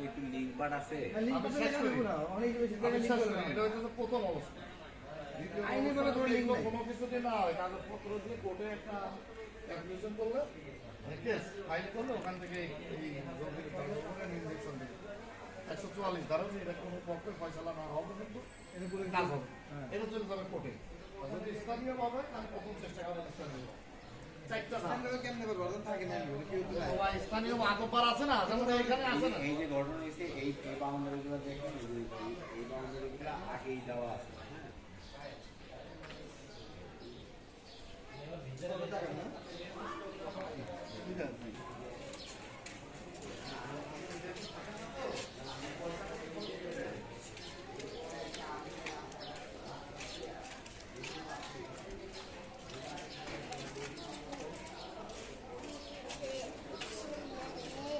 একটু link but আছে। Link করতে লাগবে না, অনেক বেশি করে লিঙ্ক করবে না। এটা হচ্ছে প্রথম অবস্থা। দ্বিতীয় আইনি অবস্থা কোনো হচ্ছে লিঙ্ক এগুলো নাই। কোনো কিছুতে না হয়, কাগজপত্র দিয়ে কোর্টে একটা অ্যাপ্লিকেশন করলে কেস ফাইল করলে ওখান থেকে এই জমির ইনজেকশন দেবে 144 ধারা, যে এটা কোনো পক্ষের ফয়সালা না হওয়া পর্যন্ত এটা পুরো কাজ হবে। এটা চলে যাবে কোর্টে। আর যদি স্থানীয় ভাবে আমি প্রথম চেষ্টা করবো স্থানীয় চারটা না কেমনে করবো থাকে না কেউ তো নাই। বাবা, স্থানীয় মাতব্বর আছে না, যেমন এখানে আছে না। এই যে ঘটনা হয়েছে এই বাউন্ডারিগুলো দেখেন, এই বাউন্ডারিগুলো আগেই দেওয়া আছে। ঠিক আছে।